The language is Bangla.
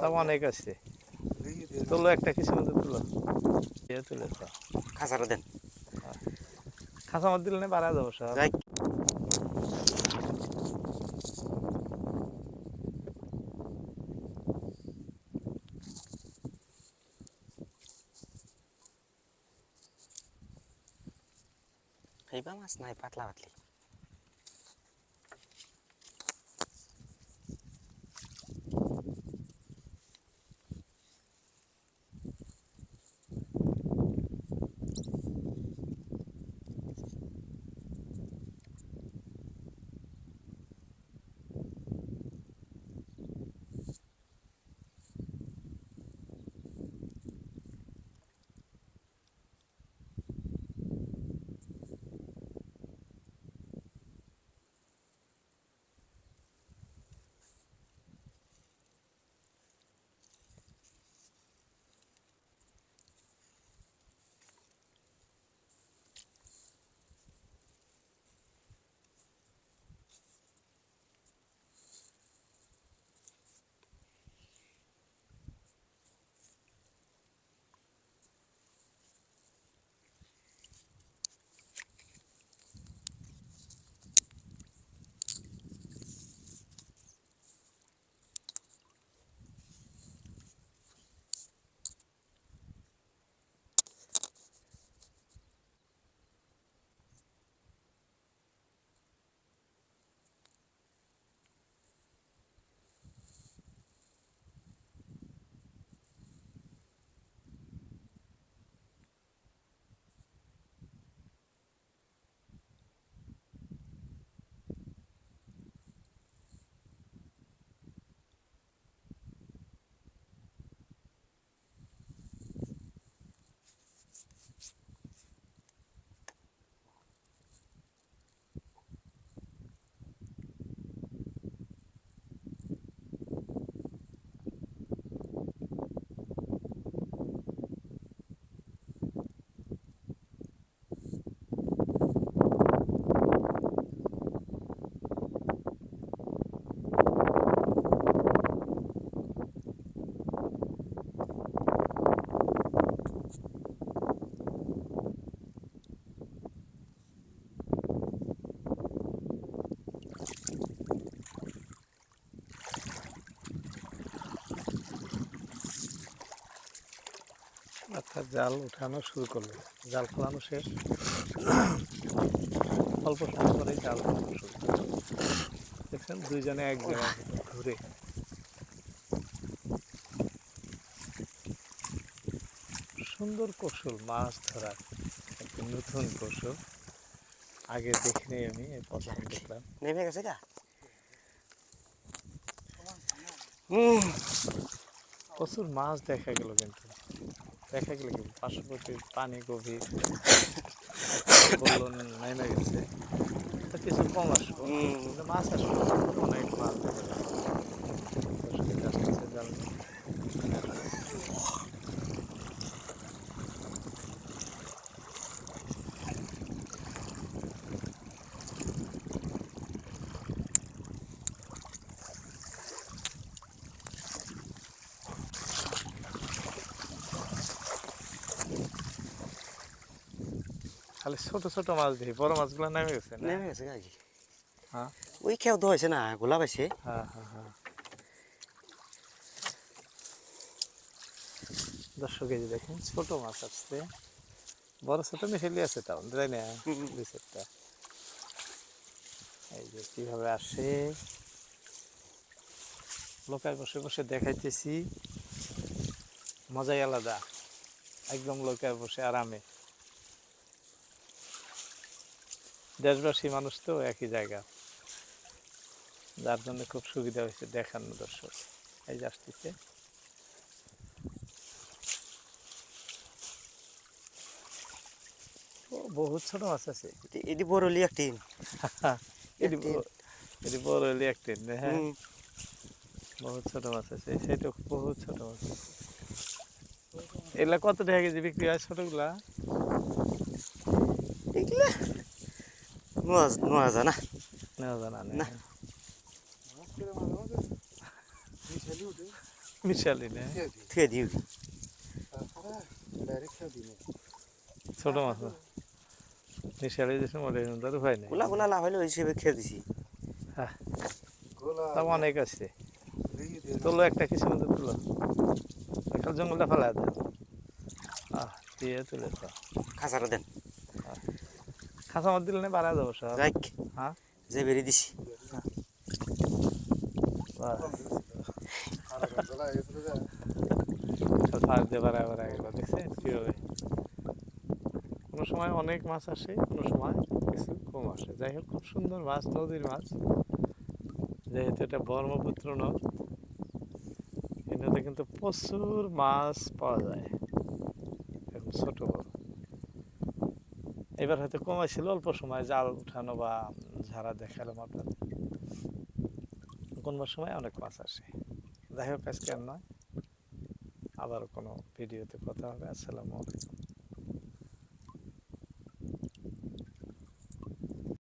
মাথা অনেক আছে। তোলো একটা কিছু মধ্যে তুলো, তুলে তো খাঁচাটা দেন, খাঁচা মধ্যে দিলে বাড়া যাবো সব। যাই খাইবা মাছ নাই পাতলা পাতলি। অর্থাৎ জাল উঠানো শুরু করলো, জাল ফেলানো শেষ, অল্প সময় পরেই জাল ফেলানো শুরু করলো। দেখছেন দুইজনে এক জায়গায় ঘুরে। সুন্দর কৌশল মাছ ধরার, একটা নতুন কৌশল, আগে দেখিনি আমি, এই প্রথম দেখলাম। নেমে গেছে গা। প্রচুর মাছ দেখা গেল, কিন্তু দেখা গেল কি পার্শ্ববর্তী পানি গভীর, বললো নেমে গেছে, তো কিছু কম আসবো, কিন্তু মাছ আসবে, অনেক মাছ দেখা যাবে। আসতেছে জাল নিয়ে। খালি ছোট ছোট মাছ দেখি, বড় মাছগুলো নেমে গেছে না? নেমে গেছে গা কি। হ্যাঁ ওই খেয়াও তো হয়েছে না, গোলা পাইছে। হ্যাঁ হ্যাঁ হ্যাঁ। 10 কেজি দেখেন, ছোট মাছ আসছে, বড় ছোট মিশেলি আছে, তাও তাই না? দুই চারটা। এই যে কিভাবে আসে, লোকায় বসে বসে দেখাইতেছি, মজাই আলাদা, একদম লোকায় বসে আরামে। দেশবাসী মানুষ তো একই জায়গা, যার জন্য খুব সুবিধা হয়েছে দেখানো দর্শক। এই যে আসতেছে, বহুত ছোট মাছ আছে। এটি বড়লি একটি এটি বড় হলে একটা, হ্যাঁ বহুত ছোট মাছ আছে, সেটা বহুত ছোট মাছ। এগুলা কত টাকা কেজি বিক্রি হয় ছোটগুলা? এগুলা নোয়া জানা না জানা নেই। না। মিশালি না থুয়ে দিও ছোট মাছ না। মিশালি দিয়েছে মনে হয় তার উপায় নেই। গুলা গুলা লাভ হইলে ওই হিসেবে খেয়ে দিছি তাও অনেক আছে। তোলো একটা কিছু মধ্যে তুলো একটা জঙ্গলটা ফেলা দেন দিয়ে তুলে তো খাঁচাটা দেন খাঁচা মাছ দিলে না বাড়া যাবো সব। যাইক হ্যাঁ যে বেরিয়ে দিছি ফাঁস দিয়ে বাড়া বাড়া গেল দেখছেন কীভাবে। কোনো সময় অনেক মাছ আসে, কোনো সময় কিছু কম আসে। যাই হোক খুব সুন্দর মাছ, নদীর মাছ। যেহেতু এটা ব্রহ্মপুত্র নদ, এই নদে কিন্তু প্রচুর মাছ পাওয়া যায়, এখন ছোট বড়। এবার হয়তো কমাইছিল অল্প সময় জাল উঠানো বা ঝাড়া দেখালাম আপনাদের। কোন সময় অনেক মাছ আসে। যাই হোক আজকে আর নয়, আবার কোনো ভিডিওতে কথা হবে। আসসালামু আলাইকুম।